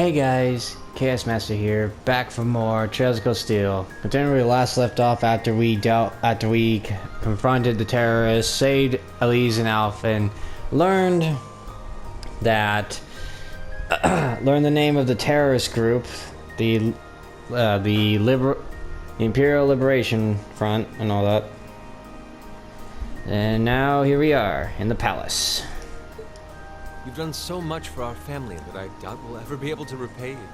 Hey guys, Chaos Master here, back for more Trails Go Steel. Continuing where we last left off after we confronted the terrorists, saved Elise and Alf, and learned the name of the terrorist group, the Imperial Liberation Front, and all that. And now here we are in the palace. You've done so much for our family that I doubt we'll ever be able to repay you.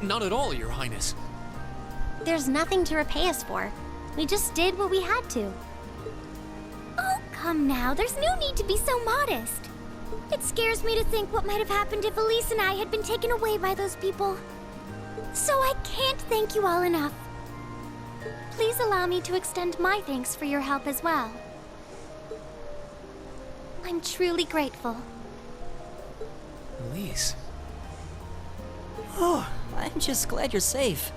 Not at all, Your Highness. There's nothing to repay us for. We just did what we had to. Oh, come now. There's no need to be so modest. It scares me to think what might have happened if Elise and I had been taken away by those people. So I can't thank you all enough. Please allow me to extend my thanks for your help as well. I'm truly grateful. Elise. Oh, I'm just glad you're safe.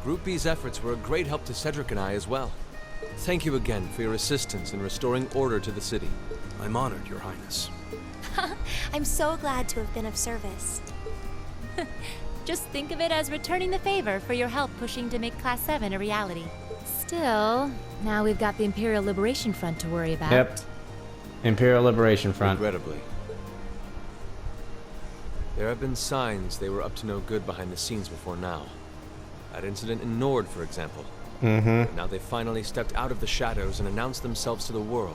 Group B's efforts were a great help to Cedric and I as well. Thank you again for your assistance in restoring order to the city. I'm honored, Your Highness. I'm so glad to have been of service. Just think of it as returning the favor for your help pushing to make Class VII a reality. Still, now we've got the Imperial Liberation Front to worry about. Yep. Imperial Liberation Front. Regrettably. There have been signs they were up to no good behind the scenes before now. That incident in Nord, for example. But now they've finally stepped out of the shadows and announced themselves to the world.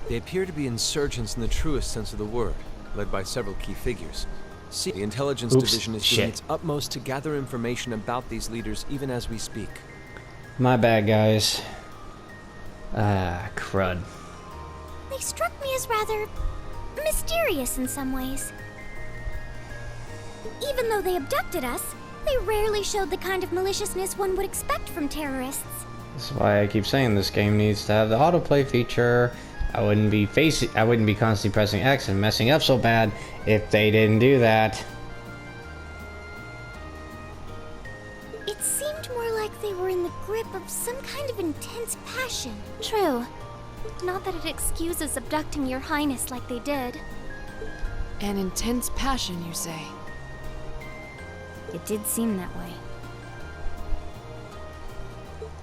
They appear to be insurgents in the truest sense of the word, led by several key figures. See, the intelligence division is doing its utmost to gather information about these leaders even as we speak. My bad, guys. Crud. They struck me as rather mysterious in some ways. Even though they abducted us, they rarely showed the kind of maliciousness one would expect from terrorists. That's why I keep saying this game needs to have the autoplay feature. I wouldn't be constantly pressing X and messing up so bad if they didn't do that. It seemed more like they were in the grip of some kind of intense passion. True. Not that it excuses abducting Your Highness like they did. An intense passion, you say? It did seem that way.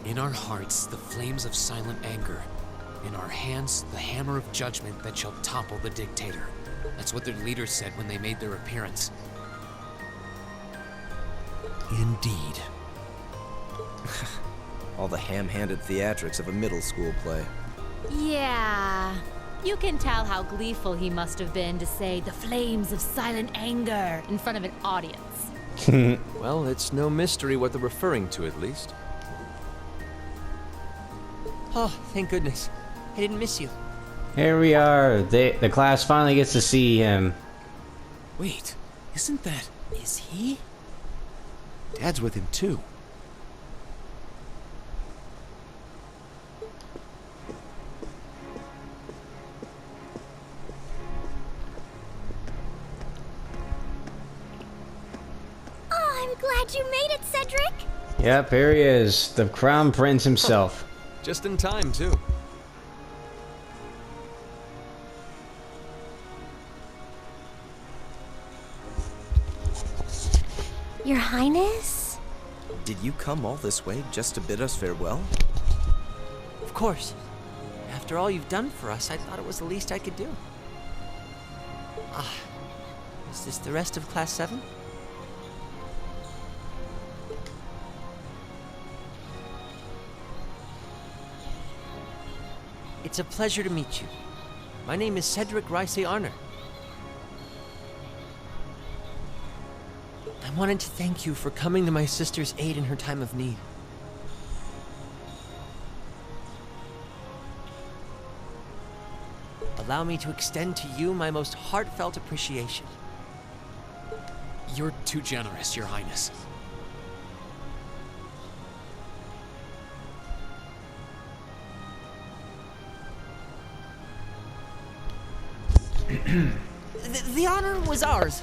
In our hearts, the flames of silent anger. In our hands, the hammer of judgment that shall topple the dictator. That's what their leaders said when they made their appearance. Indeed. All the ham-handed theatrics of a middle school play. Yeah. You can tell how gleeful he must have been to say the flames of silent anger in front of an audience. Well, it's no mystery what they're referring to, at least. Oh, thank goodness. I didn't miss you. Here we are. The class finally gets to see him. Wait, isn't that... Is he? Dad's with him, too. Oh, I'm glad you made it, Cedric! Yep, here he is. The Crown Prince himself. Just in time, too. Your Highness? Did you come all this way just to bid us farewell? Of course. After all you've done for us, I thought it was the least I could do. Is this the rest of Class 7? It's a pleasure to meet you. My name is Cedric Rice Arner. I wanted to thank you for coming to my sister's aid in her time of need. Allow me to extend to you my most heartfelt appreciation. You're too generous, Your Highness. The honor was ours.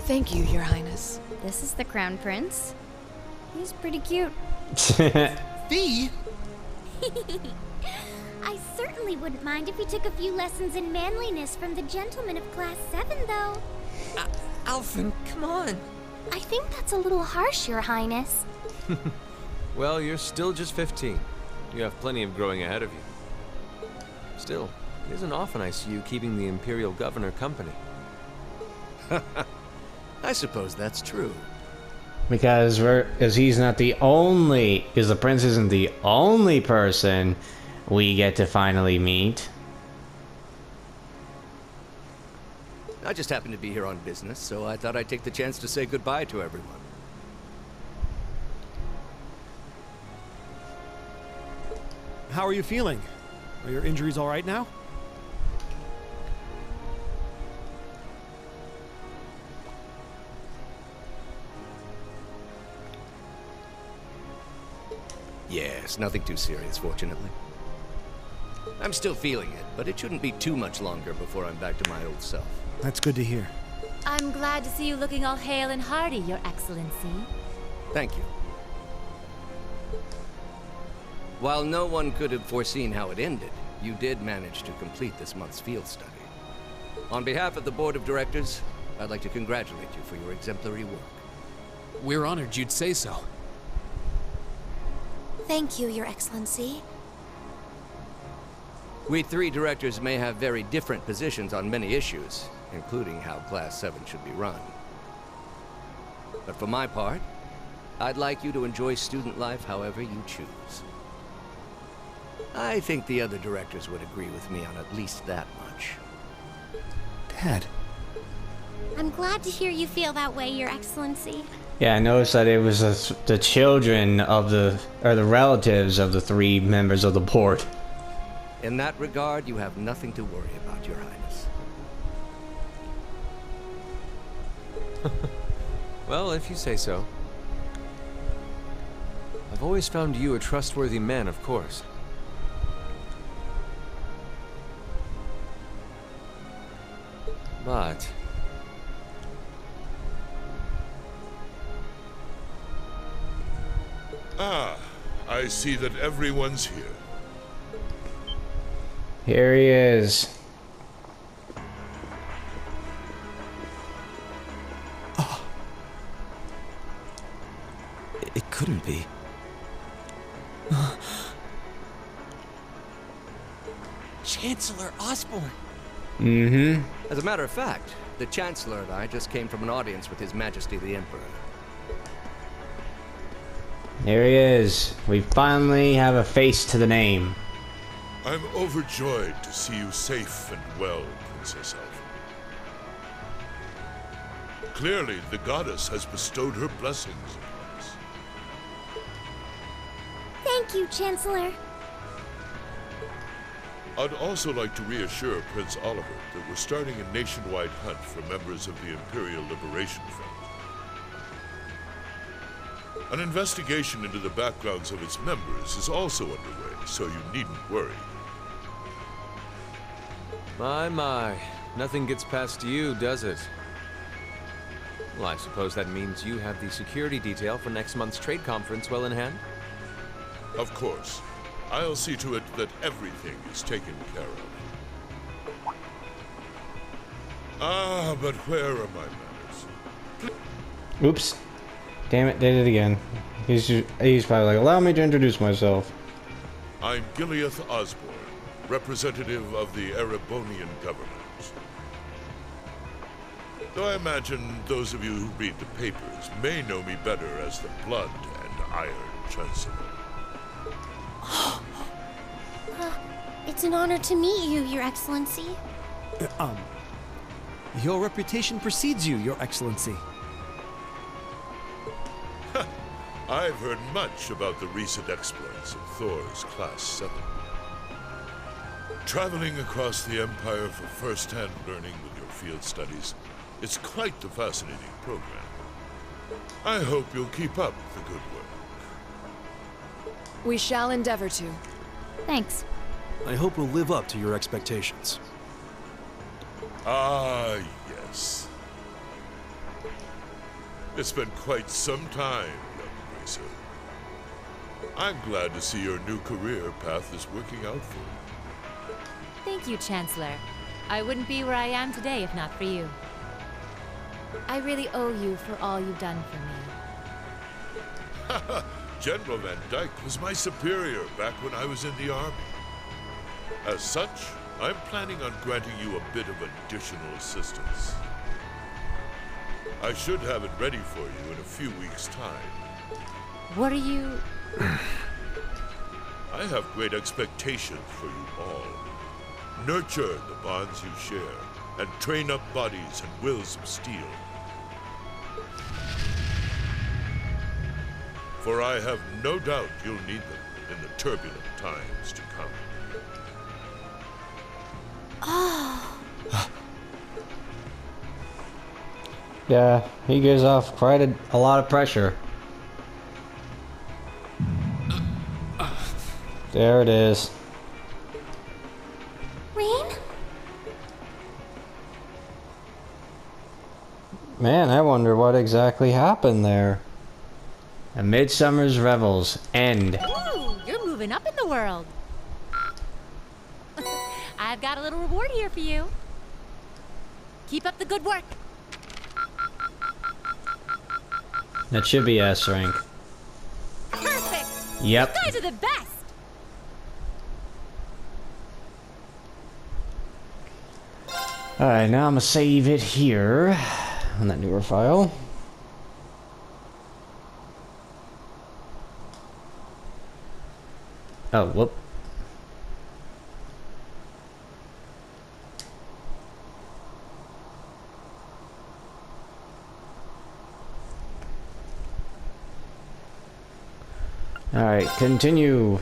Thank you, Your Highness. This is the Crown Prince. He's pretty cute. Fee? I certainly certainly wouldn't mind if you took a few lessons in manliness from the gentlemen of Class 7, though. Alphen, come on. I think that's a little harsh, Your Highness. Well, you're still just 15. You have plenty of growing ahead of you. Still, it isn't often I see you keeping the Imperial Governor company. I suppose that's true. Because he's not the only, because the prince isn't the only person we get to finally meet. I just happened to be here on business, so I thought I'd take the chance to say goodbye to everyone. How are you feeling? Are your injuries all right now? Yes, nothing too serious, fortunately. I'm still feeling it, but it shouldn't be too much longer before I'm back to my old self. That's good to hear. I'm glad to see you looking all hale and hearty, Your Excellency. Thank you. While no one could have foreseen how it ended, you did manage to complete this month's field study. On behalf of the Board of Directors, I'd like to congratulate you for your exemplary work. We're honored you'd say so. Thank you, Your Excellency. We three directors may have very different positions on many issues, including how Class 7 should be run. But for my part, I'd like you to enjoy student life however you choose. I think the other directors would agree with me on at least that much. Dad. I'm glad to hear you feel that way, Your Excellency. Yeah, I noticed that it was the children of the relatives of the three members of the board. In that regard, you have nothing to worry about, Your Highness. Well, if you say so. I've always found you a trustworthy man, of course. But... Ah, I see that everyone's here. Here he is. It couldn't be. Chancellor Osborne. Mm-hmm. As a matter of fact, the Chancellor and I just came from an audience with His Majesty the Emperor. Here he is. We finally have a face to the name. I'm overjoyed to see you safe and well, Princess Alpha. Clearly, the goddess has bestowed her blessings upon us. Thank you, Chancellor. I'd also like to reassure Prince Oliver that we're starting a nationwide hunt for members of the Imperial Liberation Front. An investigation into the backgrounds of its members is also underway, so you needn't worry. My. Nothing gets past you, does it? Well, I suppose that means you have the security detail for next month's trade conference well in hand? Of course. I'll see to it that everything is taken care of. Ah, but where are my manners? Oops. Damn it, did it again. He's probably like, allow me to introduce myself. I'm Gileath Osborne, representative of the Erebonian government. Though I imagine those of you who read the papers may know me better as the Blood and Iron Chancellor. It's an honor to meet you, Your Excellency. Your reputation precedes you, Your Excellency. I've heard much about the recent exploits of Thors Class 7. Traveling across the Empire for first-hand learning with your field studies, it's quite the fascinating program. I hope you'll keep up the good work. We shall endeavor to. Thanks. I hope we'll live up to your expectations. Ah, yes. It's been quite some time, young Racer. I'm glad to see your new career path is working out for you. Thank you, Chancellor. I wouldn't be where I am today if not for you. I really owe you for all you've done for me. General Van Dyke was my superior back when I was in the army. As such, I'm planning on granting you a bit of additional assistance. I should have it ready for you in a few weeks' time. What are you... I have great expectations for you all. Nurture the bonds you share, and train up bodies and wills of steel. For I have no doubt you'll need them in the turbulent times to come. Oh. Yeah, he gives off quite a lot of pressure. There it is. Rean? Man, I wonder what exactly happened there. A Midsummer's Revels end. Ooh, you're moving up in the world. I've got a little reward here for you. Keep up the good work. That should be S rank. Perfect. Yep. You guys are the best. Alright, now I'm gonna save it here on that newer file. Oh, whoop. Alright, continue.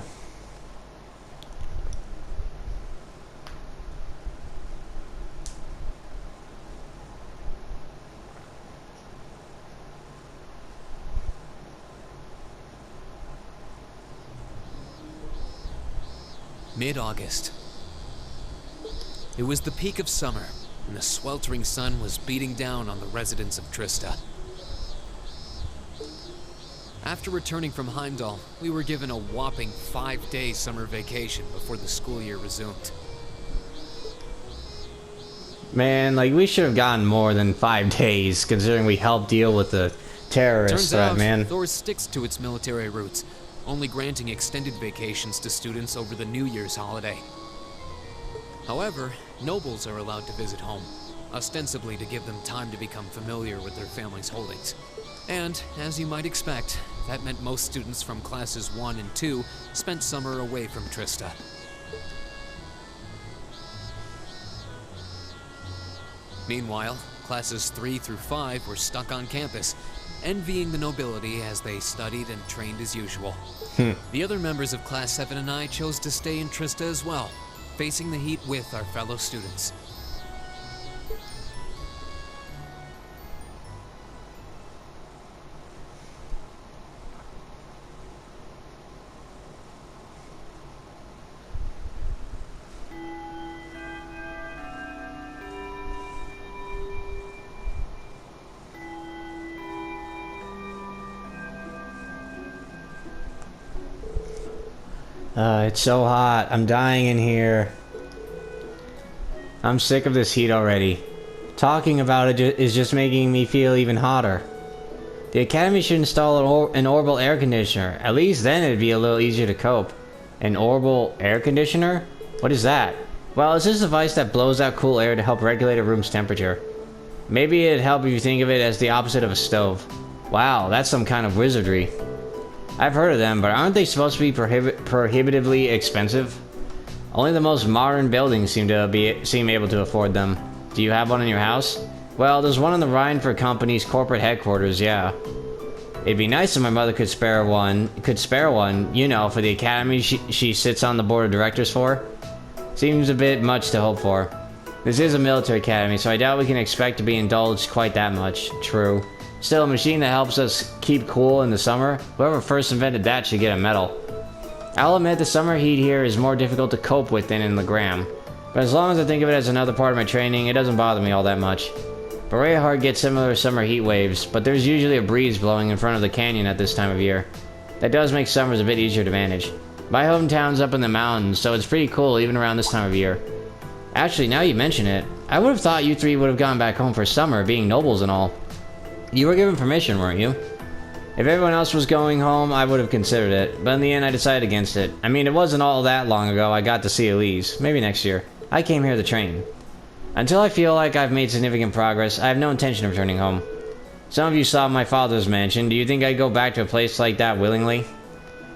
Mid-August. It was the peak of summer, and the sweltering sun was beating down on the residents of Trista. After returning from Heimdall, we were given a whopping 5-day summer vacation before the school year resumed. Man, like, we should have gotten more than 5 days, considering we helped deal with the terrorist threat, man. Thors sticks to its military roots, only granting extended vacations to students over the New Year's holiday. However, nobles are allowed to visit home, ostensibly to give them time to become familiar with their family's holdings. And, as you might expect, that meant most students from classes 1 and 2 spent summer away from Trista. Meanwhile, classes 3 through 5 were stuck on campus, envying the nobility as they studied and trained as usual. The other members of Class 7 and I chose to stay in Trista as well, facing the heat with our fellow students. It's so hot. I'm dying in here. I'm sick of this heat already. Talking about it is just making me feel even hotter. The Academy should install an orbital air conditioner. At least then it'd be a little easier to cope. An orbital air conditioner? What is that? Well, it's this device that blows out cool air to help regulate a room's temperature. Maybe it'd help if you think of it as the opposite of a stove. Wow, that's some kind of wizardry. I've heard of them, but aren't they supposed to be prohibitively expensive? Only the most modern buildings seem able to afford them. Do you have one in your house? Well, there's one on the Rhine for company's corporate headquarters, yeah. It'd be nice if my mother could spare one, you know, for the academy she sits on the board of directors for. Seems a bit much to hope for. This is a military academy, so I doubt we can expect to be indulged quite that much. True. Still, a machine that helps us keep cool in the summer, whoever first invented that should get a medal. I'll admit the summer heat here is more difficult to cope with than in Legram, but as long as I think of it as another part of my training, it doesn't bother me all that much. Berea gets similar summer heat waves, but there's usually a breeze blowing in front of the canyon at this time of year. That does make summers a bit easier to manage. My hometown's up in the mountains, so it's pretty cool even around this time of year. Actually, now you mention it, I would have thought you three would have gone back home for summer, being nobles and all. You were given permission, weren't you? If everyone else was going home, I would have considered it, but in the end I decided against it. I mean, it wasn't all that long ago I got to see Elise. Maybe next year. I came here to train. Until I feel like I've made significant progress, I have no intention of returning home. Some of you saw my father's mansion. Do you think I'd go back to a place like that willingly?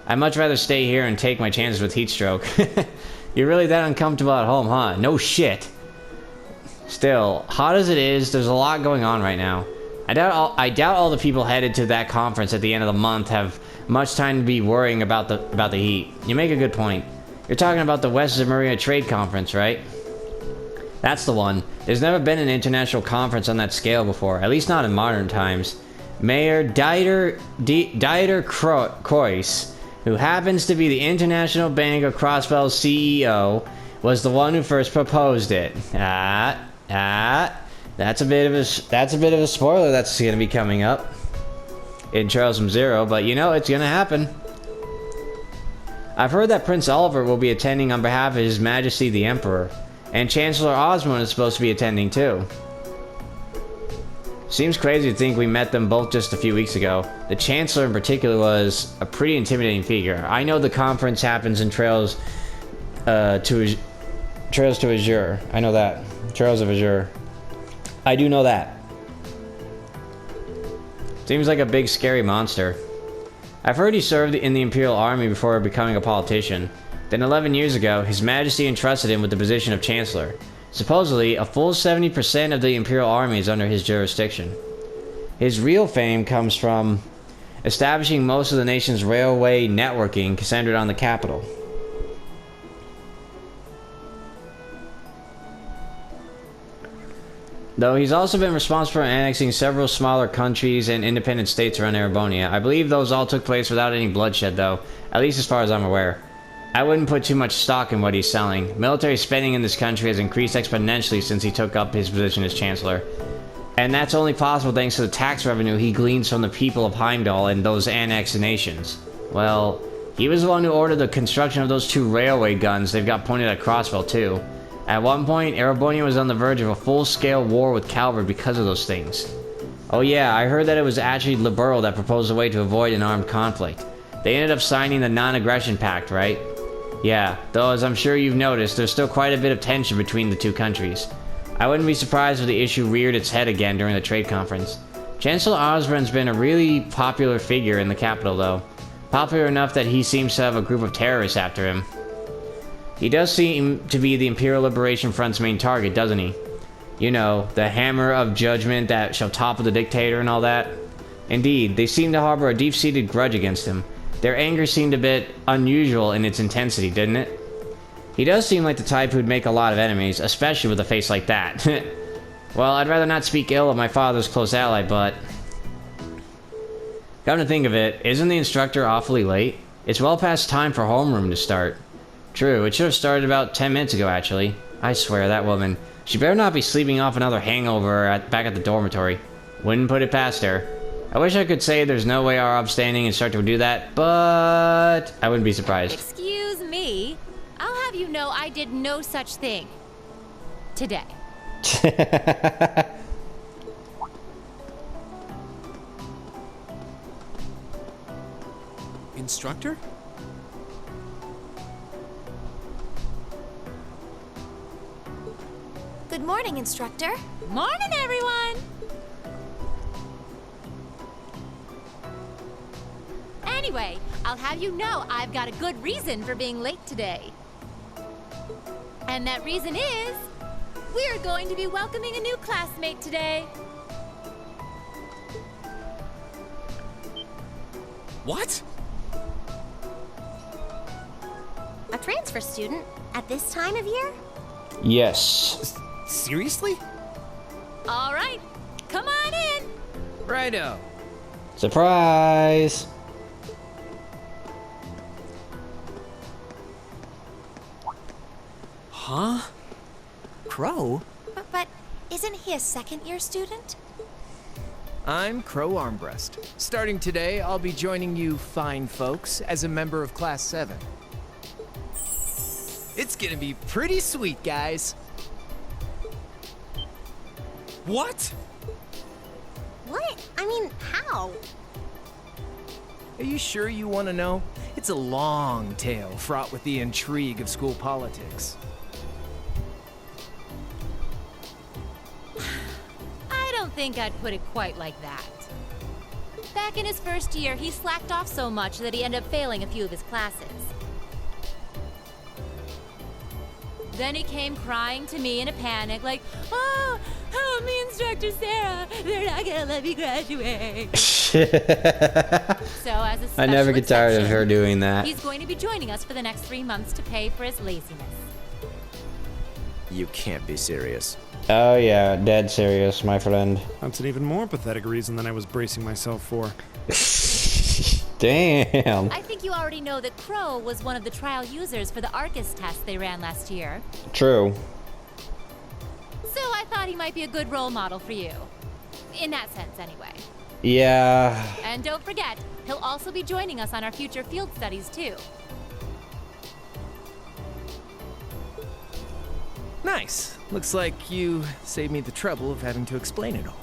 I'd much rather stay here and take my chances with heatstroke. You're really that uncomfortable at home, huh? No shit. Still, hot as it is, there's a lot going on right now. I doubt all the people headed to that conference at the end of the month have much time to be worrying about the heat. You make a good point. You're talking about the West Zamuria Trade Conference, right? That's the one. There's never been an international conference on that scale before, at least not in modern times. Mayor Dieter Krois, who happens to be the International Bank of Crossbell's CEO, was the one who first proposed it. That's a bit of a spoiler that's going to be coming up in Trials from Zero, but you know it's going to happen. I've heard that Prince Oliver will be attending on behalf of His Majesty the Emperor, and Chancellor Osmond is supposed to be attending too. Seems crazy to think we met them both just a few weeks ago. The Chancellor in particular was a pretty intimidating figure. I know the conference happens in Trails to Azure. I know that. Trails of Azure. I do know that. Seems like a big scary monster. I've heard he served in the Imperial Army before becoming a politician. Then 11 years ago, His Majesty entrusted him with the position of Chancellor. Supposedly, a full 70% of the Imperial Army is under his jurisdiction. His real fame comes from establishing most of the nation's railway networking centered on the capital. Though he's also been responsible for annexing several smaller countries and independent states around Erebonia. I believe those all took place without any bloodshed though, at least as far as I'm aware. I wouldn't put too much stock in what he's selling. Military spending in this country has increased exponentially since he took up his position as Chancellor. And that's only possible thanks to the tax revenue he gleans from the people of Heimdall and those annexed nations. Well, he was the one who ordered the construction of those 2 railway guns they've got pointed at Crossville too. At one point, Erebonia was on the verge of a full-scale war with Calvert because of those things. Oh yeah, I heard that it was actually Liberal that proposed a way to avoid an armed conflict. They ended up signing the Non-Aggression Pact, right? Yeah, though as I'm sure you've noticed, there's still quite a bit of tension between the 2 countries. I wouldn't be surprised if the issue reared its head again during the trade conference. Chancellor Osborne's been a really popular figure in the capital though. Popular enough that he seems to have a group of terrorists after him. He does seem to be the Imperial Liberation Front's main target, doesn't he? You know, the hammer of judgment that shall topple the dictator and all that. Indeed, they seem to harbor a deep-seated grudge against him. Their anger seemed a bit unusual in its intensity, didn't it? He does seem like the type who'd make a lot of enemies, especially with a face like that. Well, I'd rather not speak ill of my father's close ally, but... Come to think of it, isn't the instructor awfully late? It's well past time for homeroom to start. True, it should have started about 10 minutes ago, actually. I swear, that woman. She better not be sleeping off another hangover back at the dormitory. Wouldn't put it past her. I wish I could say there's no way our upstanding instructor would do that, but I wouldn't be surprised. Excuse me. I'll have you know I did no such thing. Today. Instructor? Good morning, instructor. Morning, everyone! Anyway, I'll have you know I've got a good reason for being late today. And that reason is... we're going to be welcoming a new classmate today. What? A transfer student at this time of year? Yes. Seriously? All right, come on in. Righto. Surprise! Huh? Crow? But isn't he a second-year student? I'm Crow Armbrust. Starting today, I'll be joining you fine folks as a member of Class VII. It's gonna be pretty sweet, guys. What? What? I mean, how? Are you sure you want to know? It's a long tale fraught with the intrigue of school politics. I don't think I'd put it quite like that. Back in his first year, he slacked off so much that he ended up failing a few of his classes. Then he came crying to me in a panic, like, "Oh, help me, Instructor Sarah. They're not gonna let me graduate." So as a special I never get tired of exception, her doing that. he's going to be joining us for the next 3 months to pay for his laziness. You can't be serious. Oh yeah, dead serious, my friend. That's an even more pathetic reason than I was bracing myself for. Damn. I think you already know that Crow was one of the trial users for the Arcus test they ran last year. True. So I thought he might be a good role model for you. In that sense, anyway. Yeah. And don't forget, he'll also be joining us on our future field studies, too. Nice. Looks like you saved me the trouble of having to explain it all.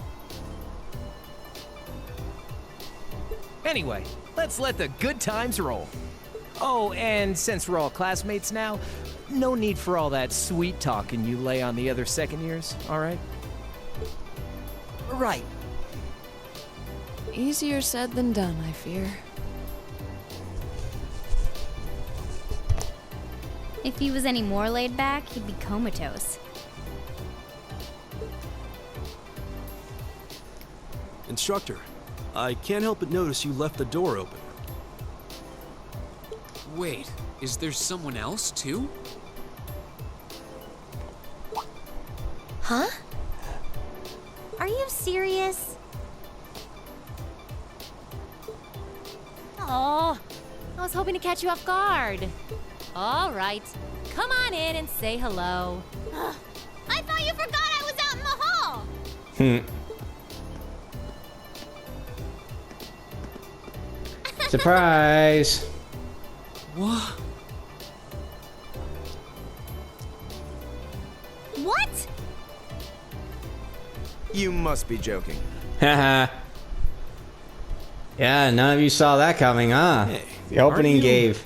Anyway, let's let the good times roll. Oh, and since we're all classmates now, no need for all that sweet talking you lay on the other second years, all right? Right. Easier said than done, I fear. If he was any more laid back, he'd be comatose. Instructor, I can't help but notice you left the door open. Wait, is there someone else too? Huh? Are you serious? Oh, I was hoping to catch you off guard. All right, come on in and say hello. I thought you forgot I was out in the hall! Surprise! What? What? You must be joking. Haha. Yeah, none of you saw that coming, huh? Hey, The opening aren't you- gave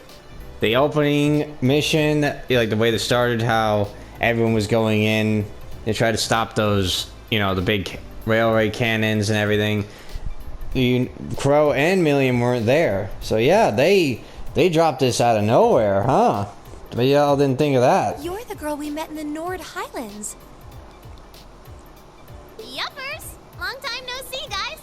the opening mission, like the way they started, how everyone was going in. They tried to stop those, you know, the big railway cannons and everything. Crow and Milliam weren't there, so yeah, they dropped this out of nowhere, huh? But y'all didn't think of that. You're the girl we met in the Nord Highlands. Yuppers! Long time no see, guys.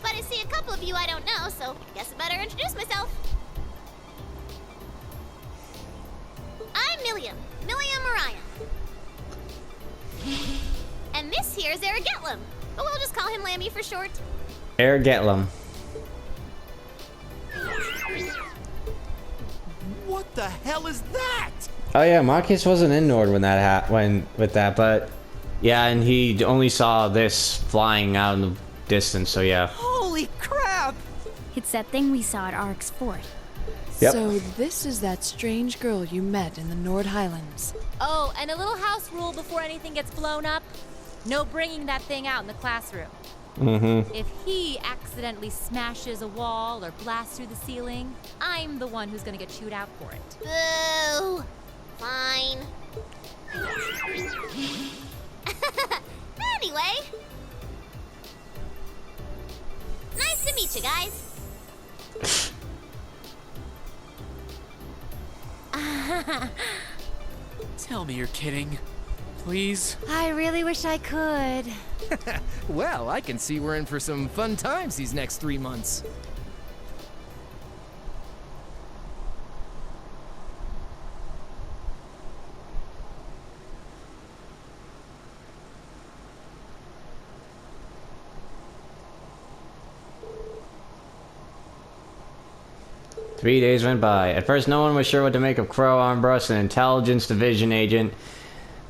But I see a couple of you I don't know, so guess I better introduce myself. I'm Milliam Orion. And this here's Erebonian, but we'll just call him Lammy for short. Ergebonian. What the hell is that? Oh yeah, Marcus wasn't in Nord when that with that, but yeah, and he only saw this flying out in the distance. So yeah. Holy crap! It's that thing we saw at Ark's fort. Yep. So this is that strange girl you met in the Nord Highlands. Oh, and a little house rule before anything gets blown up. No bringing that thing out in the classroom. Mm-hmm. If he accidentally smashes a wall or blasts through the ceiling, I'm the one who's gonna get chewed out for it. Boo! Fine. Anyway. Nice to meet you guys. Tell me you're kidding. Please? I really wish I could. Well, I can see we're in for some fun times these next 3 months. Three days went by. At first, no one was sure what to make of Crow Armbrust, an intelligence division agent.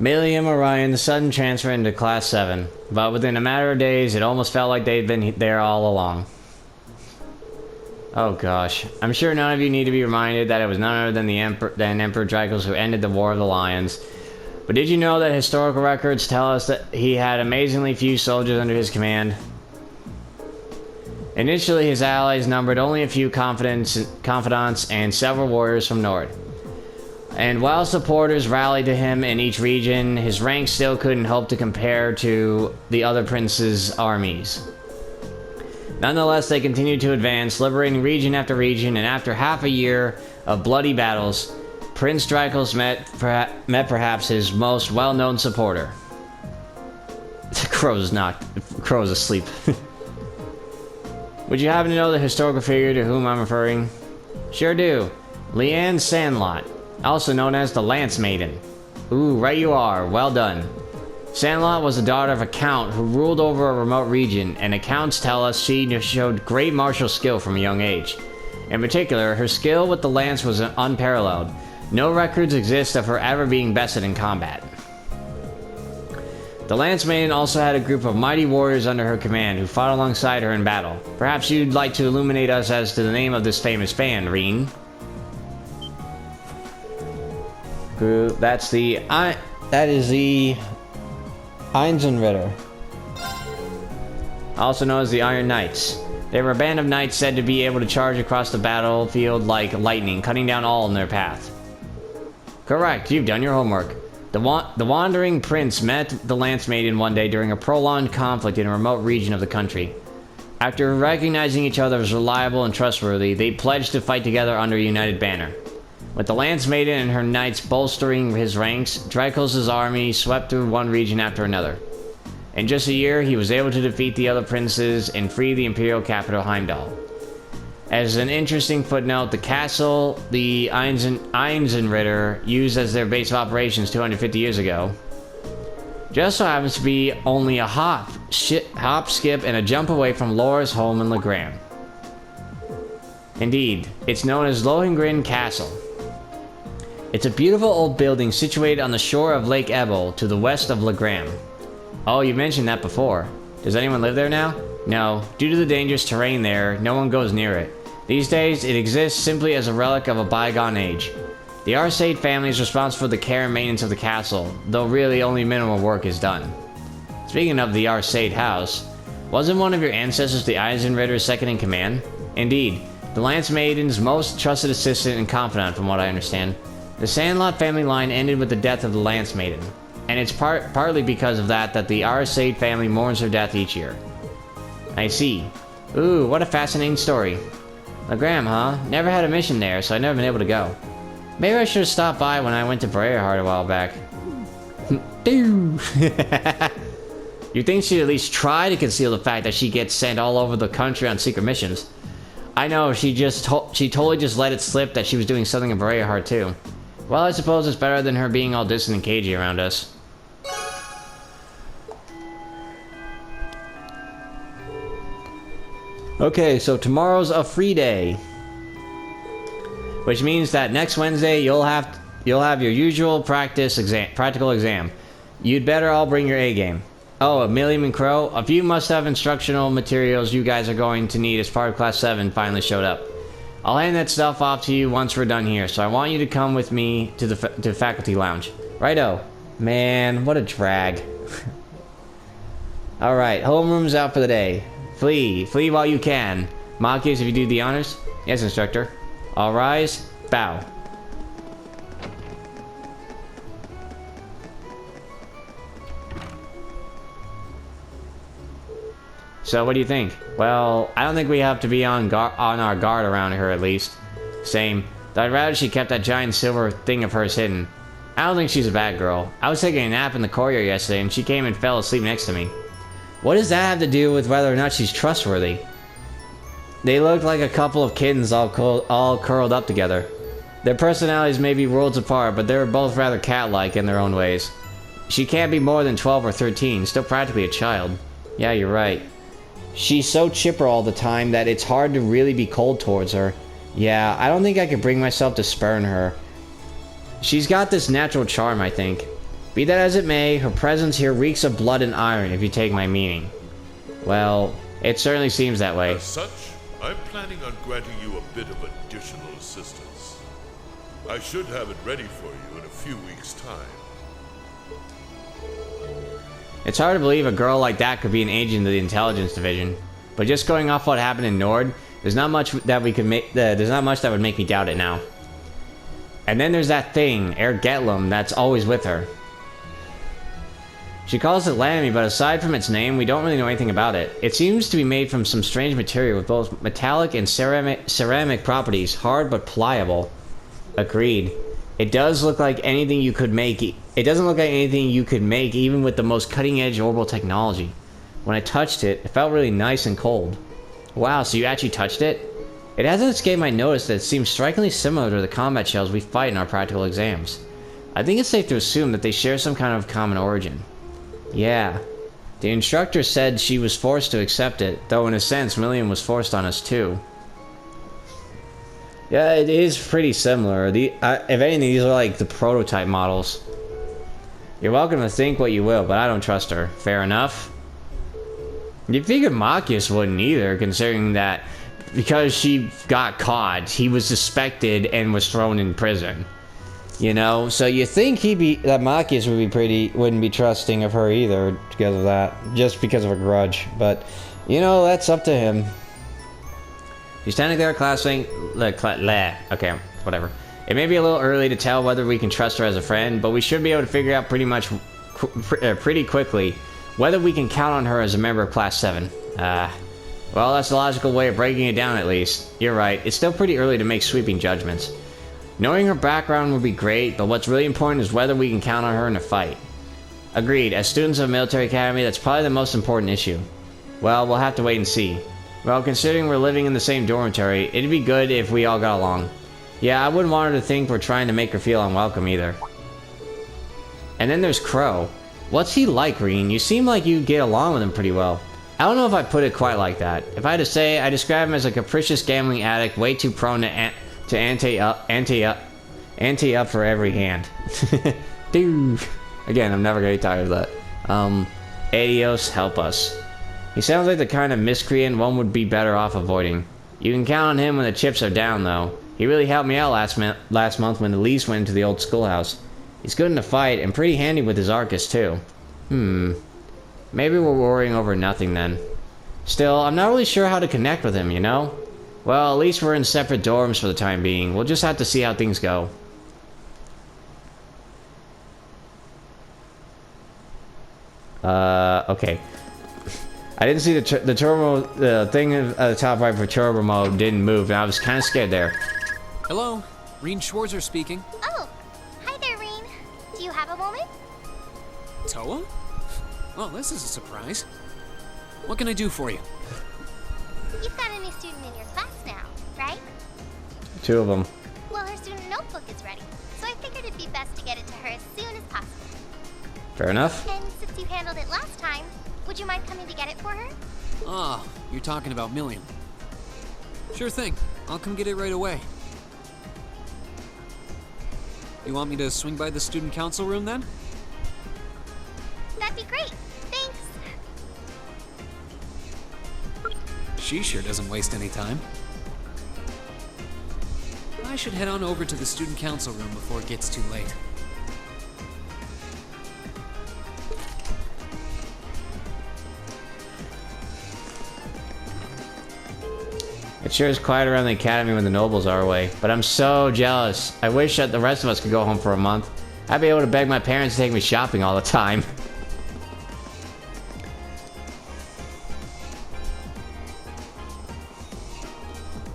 Milliam Orion, the sudden transfer into Class 7. But within a matter of days, it almost felt like they'd been there all along. Oh gosh. I'm sure none of you need to be reminded that it was none other than Emperor Dracos who ended the War of the Lions. But did you know that historical records tell us that he had amazingly few soldiers under his command? Initially, his allies numbered only a few confidants and several warriors from Nord. And while supporters rallied to him in each region, his rank still couldn't hope to compare to the other princes' armies. Nonetheless, they continued to advance, liberating region after region, and after half a year of bloody battles, Prince Dracos met perhaps his most well-known supporter. Crow's asleep. Would you happen to know the historical figure to whom I'm referring? Sure do. Leanne Sandlot, also known as the Lance Maiden. Ooh, right you are. Well done. Sandlot was the daughter of a count who ruled over a remote region, and accounts tell us she showed great martial skill from a young age. In particular, her skill with the lance was unparalleled. No records exist of her ever being bested in combat. The Lance Maiden also had a group of mighty warriors under her command who fought alongside her in battle. Perhaps you'd like to illuminate us as to the name of this famous band, Rean. That is the Einsenritter, also known as the Iron Knights. They were a band of knights said to be able to charge across the battlefield like lightning, cutting down all in their path. Correct, you've done your homework. The wandering prince met the Lance Maiden one day during a prolonged conflict in a remote region of the country. After recognizing each other as reliable and trustworthy, they pledged to fight together under a united banner. With the Lance Maiden and her knights bolstering his ranks, Dracos' army swept through one region after another. In just a year, he was able to defeat the other princes and free the imperial capital Heimdall. As an interesting footnote, the castle the Einsenritter used as their base of operations 250 years ago just so happens to be only a hop, skip, and a jump away from Laura's home in Legram. Indeed, it's known as Lohengrin Castle. It's a beautiful old building situated on the shore of Lake Ebel to the west of Legram. Oh, you mentioned that before. Does anyone live there now? No, due to the dangerous terrain there, no one goes near it. These days, it exists simply as a relic of a bygone age. The Arsaid family is responsible for the care and maintenance of the castle, though really only minimal work is done. Speaking of the Arsaid house, wasn't one of your ancestors the Eisenritter's second in command? Indeed, the Lance Maiden's most trusted assistant and confidant from what I understand. The Sandlot family line ended with the death of the Lance Maiden, and it's partly because of that the Arsaid family mourns her death each year. I see. Ooh, what a fascinating story. Legram, huh? Never had a mission there, so I've never been able to go. Maybe I should have stopped by when I went to Brayerheart a while back. You'd think she'd at least try to conceal the fact that she gets sent all over the country on secret missions. I know, she totally just let it slip that she was doing something in Brayerheart too. Well, I suppose it's better than her being all distant and cagey around us. Okay, so tomorrow's a free day, which means that next Wednesday you'll have your usual practical exam. You'd better all bring your A game. Oh, Milliam and Crow, a few must-have instructional materials you guys are going to need as part of Class 7 finally showed up. I'll hand that stuff off to you once we're done here, so I want you to come with me to the faculty lounge. Righto. Man, what a drag. Alright, homeroom's out for the day. Flee while you can. Makius, if you do the honors. Yes, instructor. All rise. Bow. So, what do you think? Well, I don't think we have to be on our guard around her, at least. Same. Though I'd rather she kept that giant silver thing of hers hidden. I don't think she's a bad girl. I was taking a nap in the courtyard yesterday, and she came and fell asleep next to me. What does that have to do with whether or not she's trustworthy? They looked like a couple of kittens all curled up together. Their personalities may be worlds apart, but they were both rather cat-like in their own ways. She can't be more than 12 or 13, still practically a child. Yeah, you're right. She's so chipper all the time that it's hard to really be cold towards her. Yeah, I don't think I could bring myself to spurn her. She's got this natural charm, I think. Be that as it may, her presence here reeks of blood and iron, if you take my meaning. Well, it certainly seems that way. As such, I'm planning on granting you a bit of additional assistance. I should have it ready for you in a few weeks' time. It's hard to believe a girl like that could be an agent of the intelligence division, but just going off what happened in Nord, there's not much that we could make. There's not much that would make me doubt it now. And then there's that thing, Ergetlum, that's always with her. She calls it Lamy, but aside from its name, we don't really know anything about it. It seems to be made from some strange material with both metallic and ceramic properties, hard but pliable. Agreed. It does look like anything you could make. It doesn't look like anything you could make even with the most cutting-edge orbital technology. When I touched it, it felt really nice and cold. Wow, so you actually touched it? It hasn't escaped my notice that it seems strikingly similar to the combat shells we fight in our practical exams. I think it's safe to assume that they share some kind of common origin. Yeah. The instructor said she was forced to accept it, though in a sense, Million was forced on us too. Yeah, it is pretty similar. If anything, these are like the prototype models. You're welcome to think what you will, but I don't trust her. Fair enough? You'd figure Machias wouldn't either, considering that because she got caught, he was suspected and was thrown in prison. You know, so you think that Machias wouldn't be trusting of her either because of that, just because of a grudge. But, you know, that's up to him. She's standing there, classing. Okay, whatever. It may be a little early to tell whether we can trust her as a friend, but we should be able to figure out pretty quickly whether we can count on her as a member of Class 7. Well, that's the logical way of breaking it down, at least. You're right. It's still pretty early to make sweeping judgments. Knowing her background would be great, but what's really important is whether we can count on her in a fight. Agreed. As students of Military Academy, that's probably the most important issue. Well, we'll have to wait and see. Well, considering we're living in the same dormitory, it'd be good if we all got along. Yeah, I wouldn't want her to think we're trying to make her feel unwelcome either. And then there's Crow. What's he like, Rean? You seem like you get along with him pretty well. I don't know if I put it quite like that. If I had to say, I describe him as a capricious gambling addict, way too prone to ante up for every hand. Dude. Again, I'm never gonna get tired of that. Adios, help us. He sounds like the kind of miscreant one would be better off avoiding. You can count on him when the chips are down, though. He really helped me out last month when Elise went into the old schoolhouse. He's good in a fight, and pretty handy with his Arcus, too. Maybe we're worrying over nothing, then. Still, I'm not really sure how to connect with him, you know? Well, at least we're in separate dorms for the time being. We'll just have to see how things go. Okay. I didn't see the turbo, the thing at the top right for turbo mode didn't move, and I was kind of scared there. Hello, Rean Schwarzer speaking. Oh, hi there, Rean. Do you have a moment? Toa? Well, this is a surprise. What can I do for you? You've got a new student in your class now, right? 2 of them. Well, her student notebook is ready, so I figured it'd be best to get it to her as soon as possible. Fair enough. And since you handled it last time, would you mind coming to get it for her? Ah, you're talking about Million. Sure thing. I'll come get it right away. You want me to swing by the student council room then? That'd be great. Thanks. She sure doesn't waste any time. I should head on over to the student council room before it gets too late. It sure is quiet around the academy when the nobles are away, but I'm so jealous. I wish that the rest of us could go home for a month. I'd be able to beg my parents to take me shopping all the time.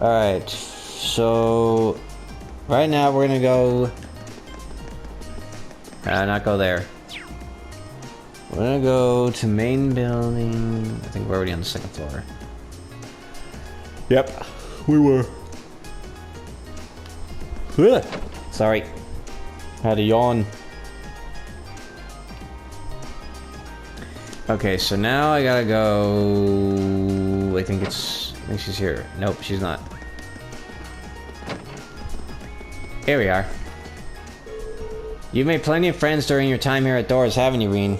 Alright, so right now we're gonna go not go there. We're gonna go to main building. I think we're already on the 2nd floor. Yep, we were. Ugh. Sorry, had a yawn. Okay, so now I gotta go. I think she's here. Nope, she's not. Here we are. You've made plenty of friends during your time here at Thors, haven't you, Rean?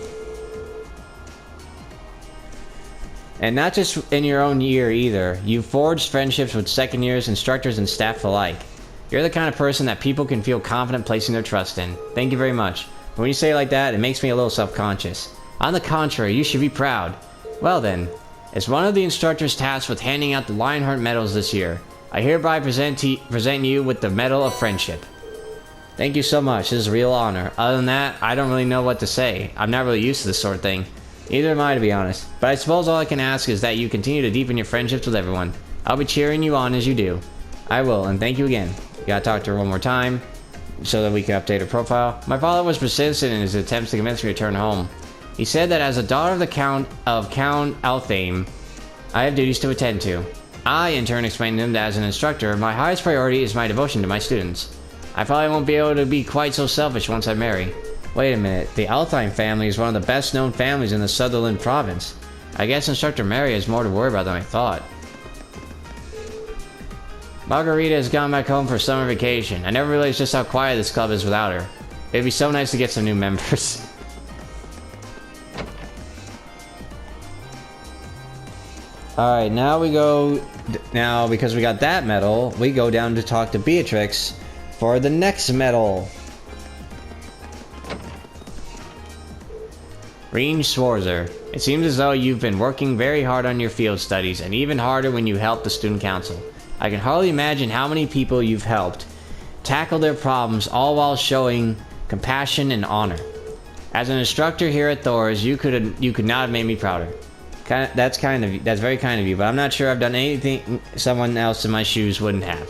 And not just in your own year either. You've forged friendships with second years, instructors, and staff alike. You're the kind of person that people can feel confident placing their trust in. Thank you very much. But when you say it like that, it makes me a little self-conscious. On the contrary, you should be proud. Well then, as one of the instructors tasked with handing out the Lionheart medals this year, I hereby present you with the Medal of Friendship. Thank you so much. This is a real honor. Other than that, I don't really know what to say. I'm not really used to this sort of thing. Neither am I, to be honest. But I suppose all I can ask is that you continue to deepen your friendships with everyone. I'll be cheering you on as you do. I will, and thank you again. You gotta talk to her one more time, so that we can update her profile. My father was persistent in his attempts to convince me to return home. He said that as a daughter of the Count Althame, I have duties to attend to. I, in turn, explained to him that as an instructor, my highest priority is my devotion to my students. I probably won't be able to be quite so selfish once I marry. Wait a minute, the Althame family is one of the best known families in the Sutherland province. I guess Instructor Mary has more to worry about than I thought. Margarita has gone back home for summer vacation. I never realized just how quiet this club is without her. It'd be so nice to get some new members. Alright, now we go... Now, because we got that medal, we go down to talk to Beatrix for the next medal. Rean Schwarzer. It seems as though you've been working very hard on your field studies, and even harder when you help the student council. I can hardly imagine how many people you've helped tackle their problems, all while showing compassion and honor. As an instructor here at Thors, you could not have made me prouder. That's very kind of you, but I'm not sure I've done anything someone else in my shoes wouldn't have.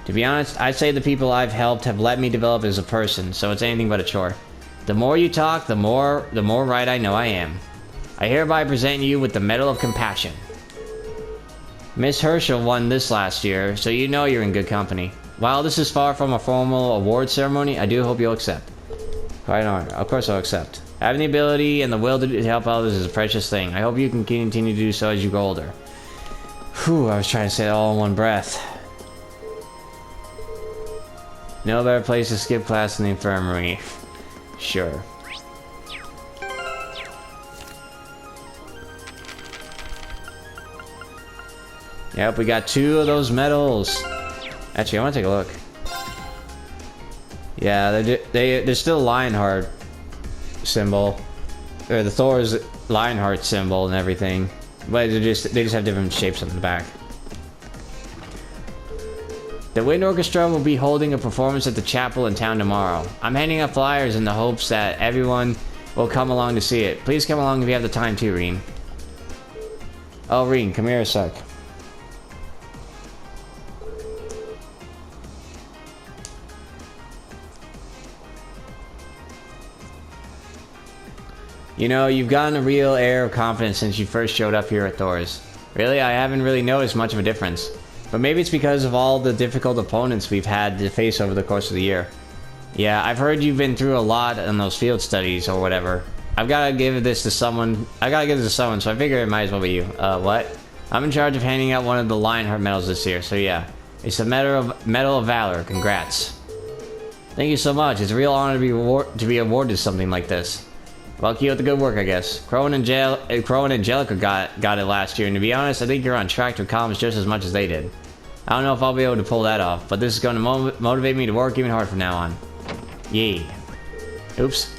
To be honest, I'd say the people I've helped have let me develop as a person, so it's anything but a chore. The more you talk, the more right I know I am. I hereby present you with the Medal of Compassion. Miss Herschel won this last year, so you know you're in good company. While this is far from a formal award ceremony, I do hope you'll accept. Quite an honor. Of course I'll accept. Having the ability and the will to help others is a precious thing. I hope you can continue to do so as you grow older. Whew, I was trying to say it all in one breath. No better place to skip class than the infirmary. Sure. Yep, we got 2 of those medals. Actually, I want to take a look. Yeah, they're still Lionheart symbol, or the Thor's Lionheart symbol and everything, but they just have different shapes on the back. The Wind Orchestra will be holding a performance at the chapel in town tomorrow. I'm handing out flyers in the hopes that everyone will come along to see it. Please come along if you have the time too, Rean. Oh, Rean, come here a sec. You know, you've gotten a real air of confidence since you first showed up here at Thors. Really, I haven't really noticed much of a difference. But maybe it's because of all the difficult opponents we've had to face over the course of the year. Yeah, I've heard you've been through a lot in those field studies or whatever. I've got to give this to someone, so I figure it might as well be you. What? I'm in charge of handing out one of the Lionheart medals this year, so yeah. It's a Medal of Valor. Congrats. Thank you so much. It's a real honor to be awarded something like this. Well, keep up the good work, I guess. Crow and Angelica got it last year, and to be honest, I think you're on track to accomplish just as much as they did. I don't know if I'll be able to pull that off, but this is going to motivate me to work even harder from now on. Yay. Oops.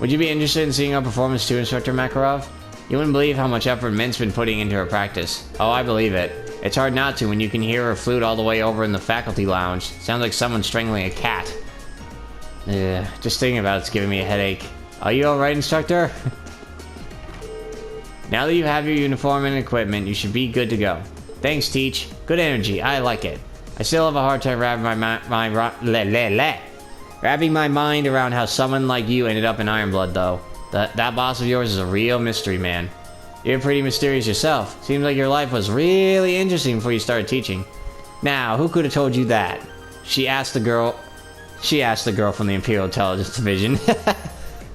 Would you be interested in seeing our performance too, Instructor Makarov? You wouldn't believe how much effort Mint's been putting into her practice. Oh, I believe it. It's hard not to when you can hear her flute all the way over in the faculty lounge. Sounds like someone strangling a cat. Ugh, just thinking about it's giving me a headache. Are you alright, Instructor? Now that you have your uniform and equipment, you should be good to go. Thanks, Teach. Good energy. I like it. I still have a hard time wrapping my mind around how someone like you ended up in Ironblood, though. That boss of yours is a real mystery, man. You're pretty mysterious yourself. Seems like your life was really interesting before you started teaching. Now, who could have told you that? She asked the girl from the Imperial Intelligence Division.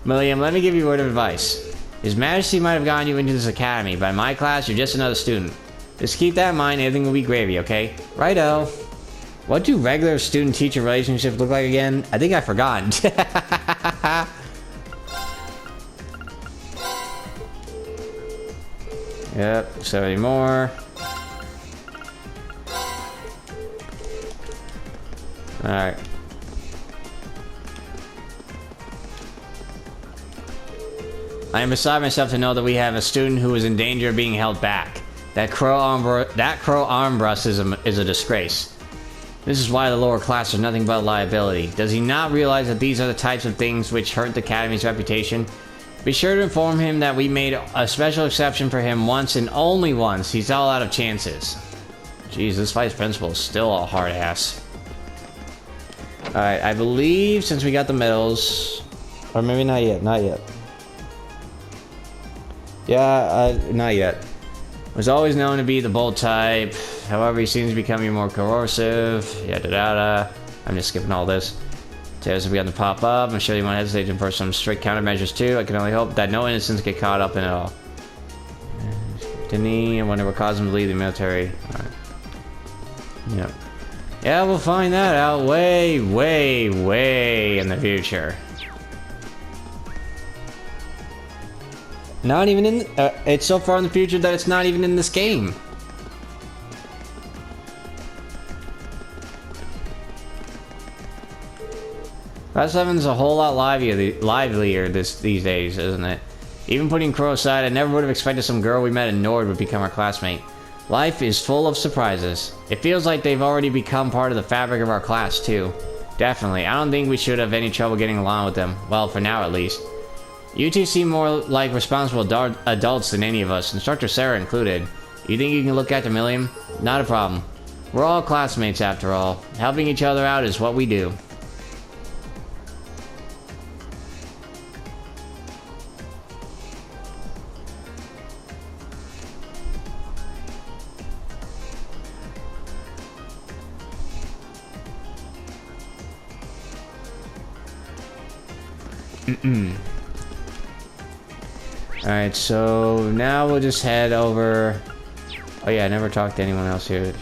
William, let me give you a word of advice. His Majesty might have gotten you into this academy, but in my class, you're just another student. Just keep that in mind, everything will be gravy, okay? Righto. What do regular student-teacher relationships look like again? I think I forgot. Yep, 70 more. Alright. I am beside myself to know that we have a student who is in danger of being held back. That crow armbrust is a disgrace. This is why the lower class are nothing but a liability. Does he not realize that these are the types of things which hurt the Academy's reputation? Be sure to inform him that we made a special exception for him once and only once. He's all out of chances. Jeez, this vice principal is still a hard ass. Alright, I believe since we got the medals... Or maybe not yet, not yet. Yeah, not yet. Was always known to be the bold type. However, he seems becoming more corrosive. Yada yada. I'm just skipping all this. Tears have begun to pop up. I'm sure you won't hesitate to enforce some strict countermeasures too. I can only hope that no innocents get caught up in it all. Didn't he? I wonder what caused him to leave the military. Alright. Yep. Yeah, we'll find that out way, way, way in the future. Not even in... it's so far in the future that it's not even in this game. Class 7 is a whole lot livelier these days, isn't it? Even putting Crow aside, I never would have expected some girl we met in Nord would become our classmate. Life is full of surprises. It feels like they've already become part of the fabric of our class, too. Definitely. I don't think we should have any trouble getting along with them. Well, for now at least. You two seem more like responsible adults than any of us, Instructor Sarah included. You think you can look after Milliam? Not a problem. We're all classmates after all. Helping each other out is what we do. Alright, so now we'll just head over... Oh yeah, I never talked to anyone else here.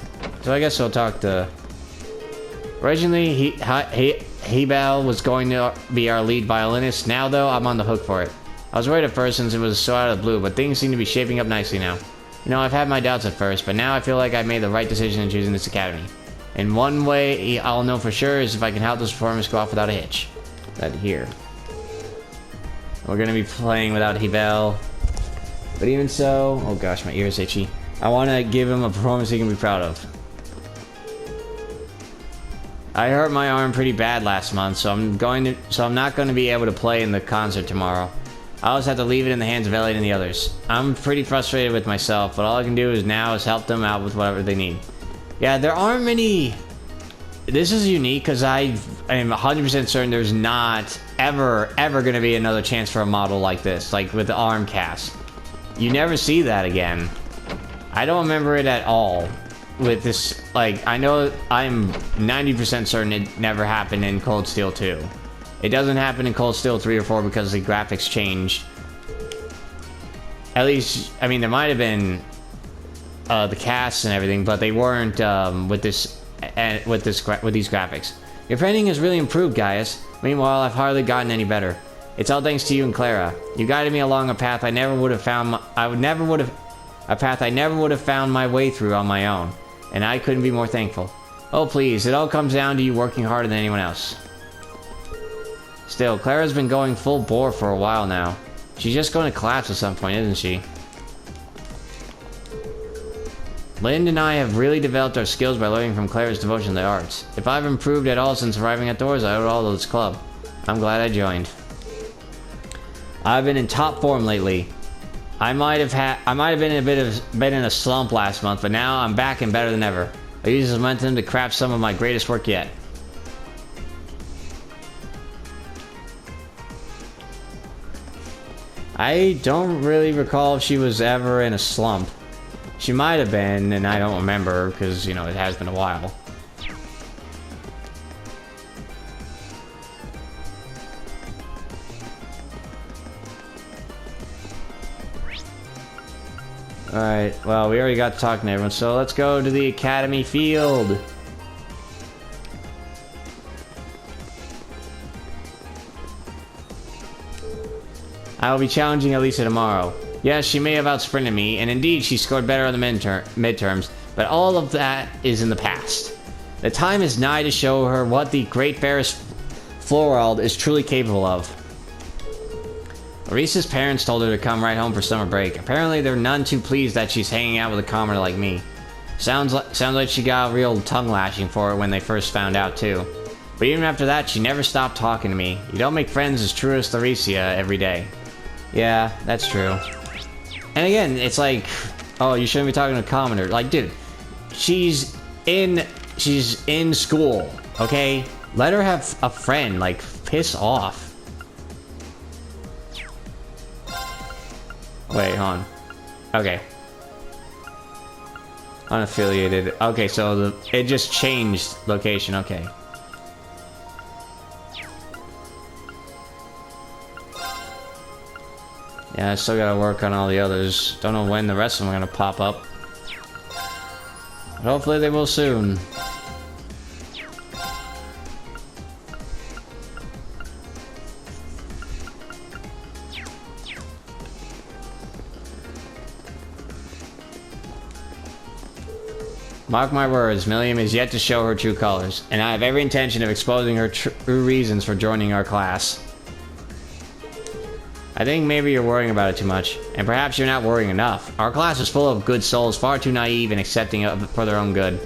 So I guess I'll talk to... Originally, Hebal was going to be our lead violinist. Now, though, I'm on the hook for it. I was worried at first since it was so out of the blue, but things seem to be shaping up nicely now. You know, I've had my doubts at first, but now I feel like I made the right decision in choosing this academy. And one way I'll know for sure is if I can help this performance go off without a hitch. That here. We're gonna be playing without Hebel. But even so... Oh gosh, my ear's itchy. I want to give him a performance he can be proud of. I hurt my arm pretty bad last month, so I'm not going to be able to play in the concert tomorrow. I always have to leave it in the hands of Elliot and the others. I'm pretty frustrated with myself, but all I can do now is help them out with whatever they need. Yeah, there aren't many... This is unique because I am 100% certain there's not ever going to be another chance for a model like this, like with the arm cast. You never see that again. I don't remember it at all. With this, like, I know I'm 90% certain it never happened in Cold Steel 2. It doesn't happen in Cold Steel 3 or 4 because the graphics changed. At least, I mean, there might have been the casts and everything, but they weren't with these graphics. Your painting has really improved, Gaius. Meanwhile, I've hardly gotten any better. It's all thanks to you and Clara. You guided me along a path I never would have found. A path I never would have found my way through on my own, and I couldn't be more thankful. Oh please, it all comes down to you working harder than anyone else. Still, Clara's been going full bore for a while now. She's just going to collapse at some point, isn't she? Lind and I have really developed our skills by learning from Clara's devotion to the arts. If I've improved at all since arriving at Thors, I owe it all to this club. I'm glad I joined. I've been in top form lately. I might have been in a slump last month, but now I'm back and better than ever. I use this momentum to craft some of my greatest work yet. I don't really recall if she was ever in a slump. She might have been, and I don't remember, because, you know, it has been a while. Alright, well, we already got to talking to everyone, so let's go to the Academy field. I will be challenging Elisa tomorrow. Yes, she may have outsprinted me, and indeed she scored better on the midterms, but all of that is in the past. The time is nigh to show her what the great Ferris Florald is truly capable of. Lisa's parents told her to come right home for summer break. Apparently they're none too pleased that she's hanging out with a commoner like me. Sounds like she got a real tongue lashing for it when they first found out too. But even after that, she never stopped talking to me. You don't make friends as true as Tharicia every day. Yeah, that's true. And again, it's like, oh, you shouldn't be talking to a commoner. Like, dude, she's in school, okay? Let her have a friend. Like, piss off. Wait, hold on. Okay. Unaffiliated. Okay, so it just changed location. Okay. Yeah, I still gotta work on all the others. Don't know when the rest of them are gonna pop up. But hopefully they will soon. Mark my words, Milliam is yet to show her true colors, and I have every intention of exposing her true reasons for joining our class. I think maybe you're worrying about it too much, and perhaps you're not worrying enough. Our class is full of good souls, far too naive and accepting of it for their own good.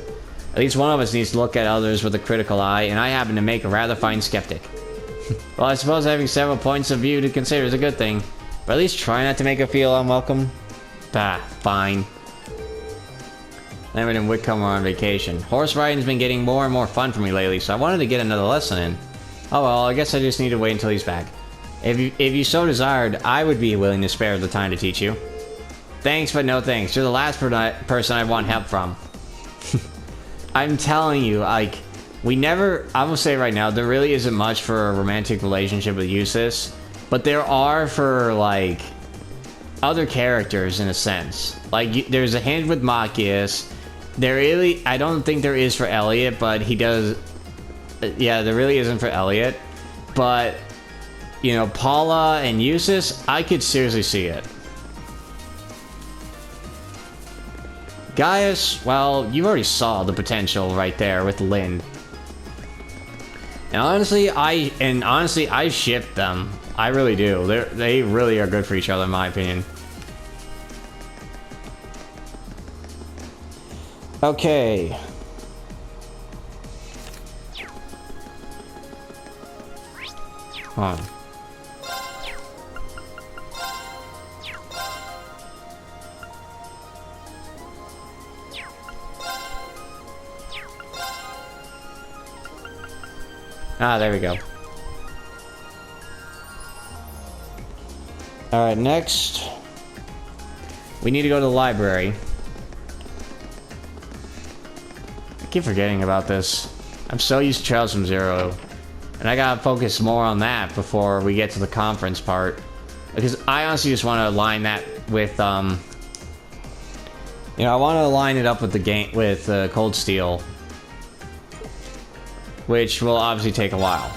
At least one of us needs to look at others with a critical eye, and I happen to make a rather fine skeptic. Well, I suppose having several points of view to consider is a good thing, but at least try not to make her feel unwelcome. Bah, fine. Lemon and Whitcomb are on vacation. Horse riding's been getting more and more fun for me lately, so I wanted to get another lesson in. Oh well, I guess I just need to wait until he's back. If you so desired, I would be willing to spare the time to teach you. Thanks, but no thanks. You're the last person I want help from. I'm telling you, like, we never... I'm gonna say right now, there really isn't much for a romantic relationship with Eustace, but there are for, like, other characters in a sense. Like, there's a hint with Machias. There really... I don't think there is for Elliot, but he does... Yeah, there really isn't for Elliot, but... You know, Paula and Eustace, I could seriously see it. Gaius, well, you already saw the potential right there with Lynn. And honestly, I ship them. I really do. They really are good for each other, in my opinion. Okay. Hold on. Ah, there we go. Alright, next. We need to go to the library. I keep forgetting about this. I'm so used to Trials from Zero. And I gotta focus more on that before we get to the conference part. Because I honestly just want to align that with, you know, I want to align it up with the game, with Cold Steel. Which will obviously take a while.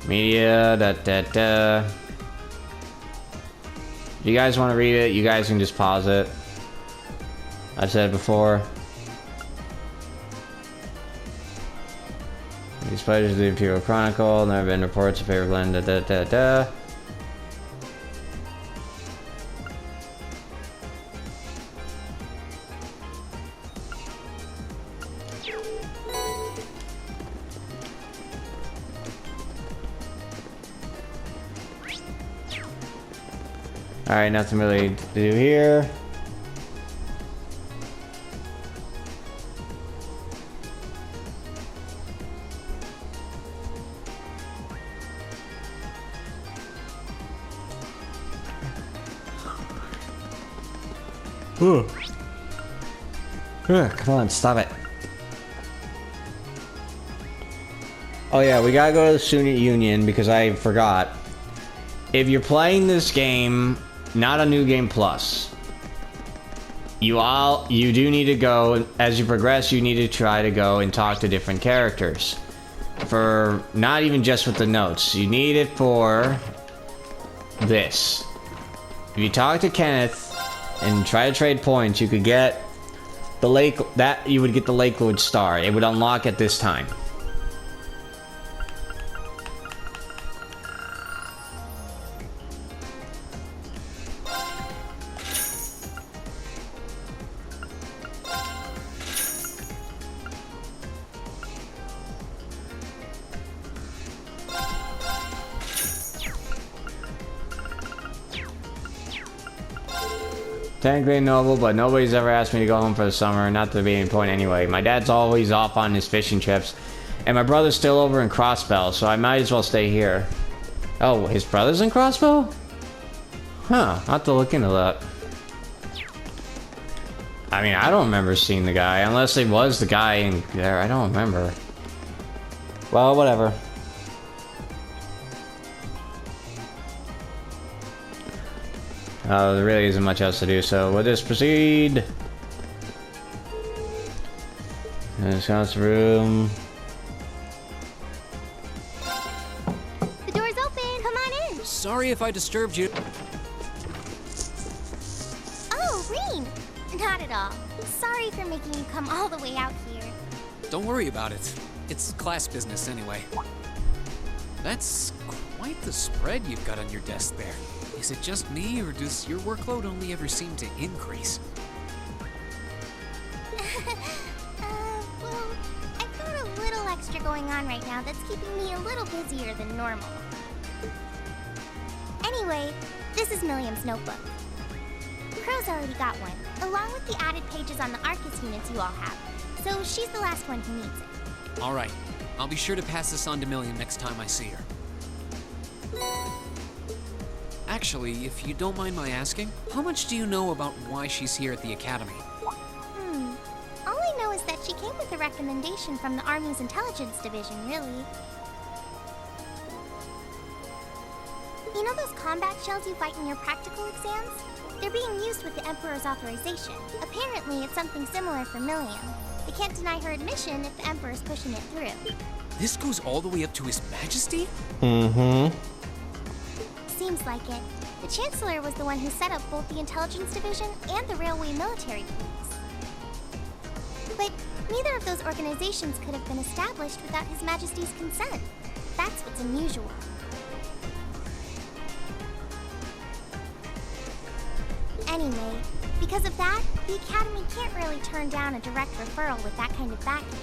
Media, If you guys want to read it, you guys can just pause it. I've said it before. These pledges of the Imperial Chronicle, there have been reports of favor blend, Alright, nothing really to do here. Ooh. Ugh, come on, stop it. Oh yeah, we gotta go to the Student Union because I forgot. If you're playing this game, not a New Game Plus, you do need to go, as you progress, you need to try to go and talk to different characters. For, not even just with the notes, you need it for this. If you talk to Kenneth and try to trade points, you could get the you would get the Lakewood Star. It would unlock at this time. Technically noble, but nobody's ever asked me to go home for the summer. Not to be any point anyway. My dad's always off on his fishing trips, and my brother's still over in Crossbell, so I might as well stay here. Oh, his brother's in Crossbell? Huh, I'll have to look into that. I mean, I don't remember seeing the guy, unless it was the guy in there. I don't remember. Well, whatever. There really isn't much else to do, so we'll just proceed. This house room. The door's open. Come on in. Sorry if I disturbed you. Oh, Rean. Not at all. Sorry for making you come all the way out here. Don't worry about it. It's class business anyway. That's quite the spread you've got on your desk there. Is it just me, or does your workload only ever seem to increase? Well, I've got a little extra going on right now that's keeping me a little busier than normal. Anyway, this is Milliam's notebook. Crow's already got one, along with the added pages on the Arcus units you all have, so she's the last one who needs it. Alright, I'll be sure to pass this on to Milliam next time I see her. Actually, if you don't mind my asking, how much do you know about why she's here at the Academy? All I know is that she came with a recommendation from the Army's Intelligence Division, really. You know those combat shells you fight in your practical exams? They're being used with the Emperor's authorization. Apparently, it's something similar for Milliam. They can't deny her admission if the Emperor's pushing it through. This goes all the way up to His Majesty? Mm-hmm. Seems like it. The Chancellor was the one who set up both the Intelligence Division and the Railway Military Police. But neither of those organizations could have been established without His Majesty's consent. That's what's unusual. Anyway, because of that, the Academy can't really turn down a direct referral with that kind of backing.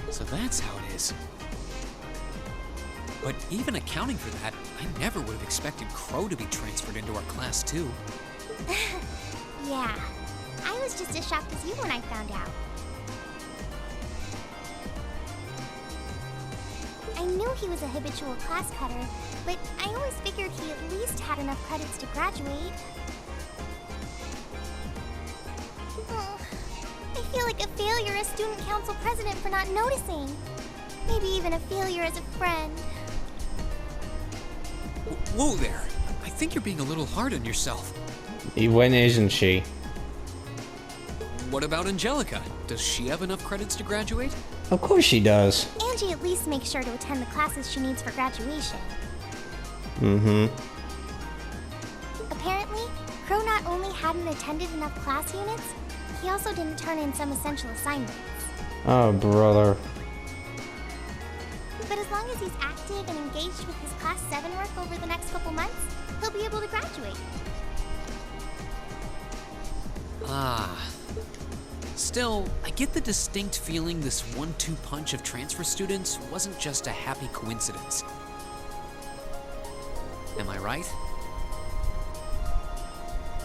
So that's how it is. But even accounting for that, I never would have expected Crow to be transferred into our Class 2. Yeah, I was just as shocked as you when I found out. I knew he was a habitual class cutter, but I always figured he at least had enough credits to graduate. Oh, I feel like a failure as student council president for not noticing. Maybe even a failure as a friend. Whoa there! I think you're being a little hard on yourself. When isn't she? What about Angelica? Does she have enough credits to graduate? Of course she does. Angie at least makes sure to attend the classes she needs for graduation. Mm-hmm. Apparently, Crow not only hadn't attended enough class units, he also didn't turn in some essential assignments. Oh, brother. But as long as he's active and engaged with his Class 7 work over the next couple months, he'll be able to graduate. Still, I get the distinct feeling this 1-2 punch of transfer students wasn't just a happy coincidence. Am I right?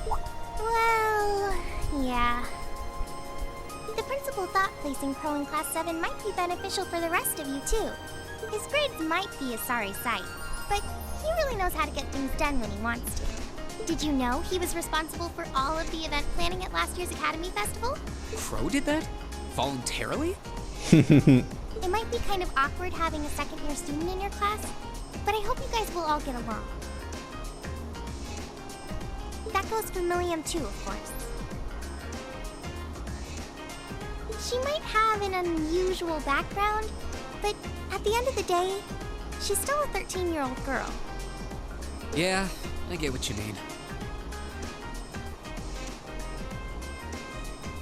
Well, yeah. The principal thought placing Crow in Class 7 might be beneficial for the rest of you, too. His grades might be a sorry sight, but he really knows how to get things done when he wants to. Did you know he was responsible for all of the event planning at last year's Academy Festival? Crow did that? Voluntarily? It might be kind of awkward having a second-year student in your class, but I hope you guys will all get along. That goes for Milliam too, of course. She might have an unusual background, but at the end of the day, she's still a 13-year-old girl. Yeah, I get what you mean.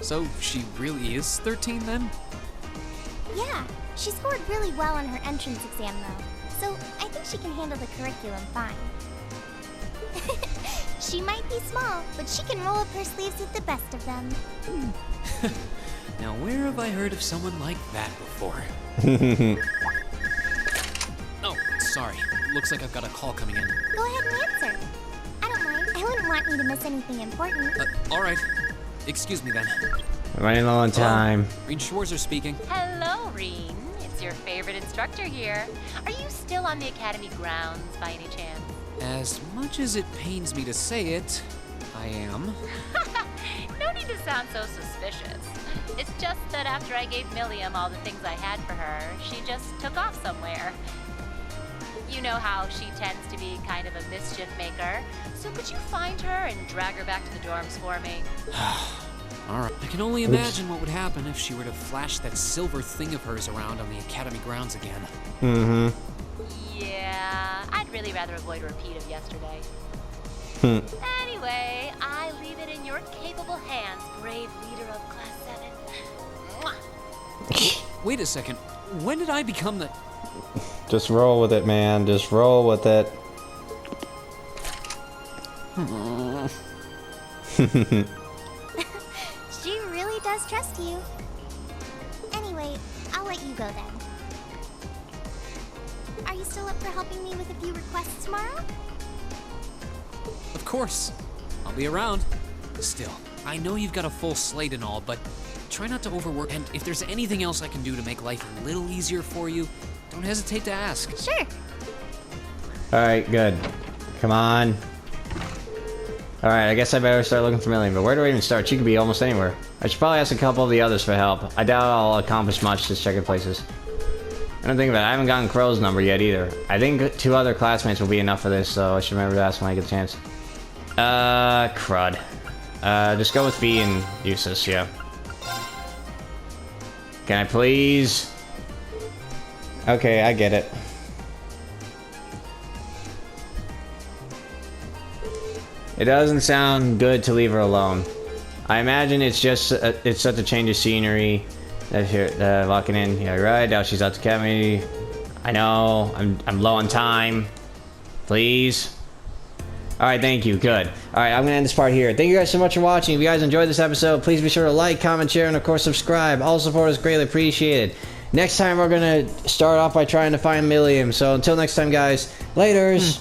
So, she really is 13 then? Yeah, she scored really well on her entrance exam though, so I think she can handle the curriculum fine. She might be small, but she can roll up her sleeves with the best of them. Now where have I heard of someone like that before? Oh, sorry. Looks like I've got a call coming in. Go ahead and answer. I don't mind. I wouldn't want you to miss anything important. Alright. Excuse me then. Running low on time. Rean Schwarzer speaking. Hello, Rean. It's your favorite instructor here. Are you still on the academy grounds by any chance? As much as it pains me to say it, I am. No need to sound so suspicious. It's just that after I gave Milliam all the things I had for her, she just took off somewhere. You know how she tends to be kind of a mischief maker, so could you find her and drag her back to the dorms for me? Alright. I can only imagine what would happen if she were to flash that silver thing of hers around on the academy grounds again. Mm-hmm. Yeah, I'd really rather avoid a repeat of yesterday. Anyway, I leave it in your capable hands, brave leader of Class VII. Wait a second. When did I become the... Just roll with it, man. Just roll with it. She really does trust you. Anyway, I'll let you go then. Are you still up for helping me with a few requests tomorrow? Of course. I'll be around. Still, I know you've got a full slate and all, but try not to overwork, and if there's anything else I can do to make life a little easier for you, don't hesitate to ask. Sure. Alright, good. Come on. Alright, I guess I better start looking for Milliam, but where do I even start? She could be almost anywhere. I should probably ask a couple of the others for help. I doubt I'll accomplish much just checking places. I don't think about it. I haven't gotten Crow's number yet either. I think 2 other classmates will be enough for this, so I should remember to ask when I get a chance. Crud. Just go with V and Eustace, yeah. Can I please? Okay, I get it. It doesn't sound good to leave her alone. I imagine it's just it's such a change of scenery. That here, locking in. Yeah, right. Now she's out the academy. I know. I'm low on time. Please. All right, thank you. Good. All right, I'm gonna end this part here. Thank you guys so much for watching. If you guys enjoyed this episode, please be sure to like, comment, share, and of course subscribe. All support is greatly appreciated. Next time we're gonna start off by trying to find Milliam. So until next time, guys. Laters.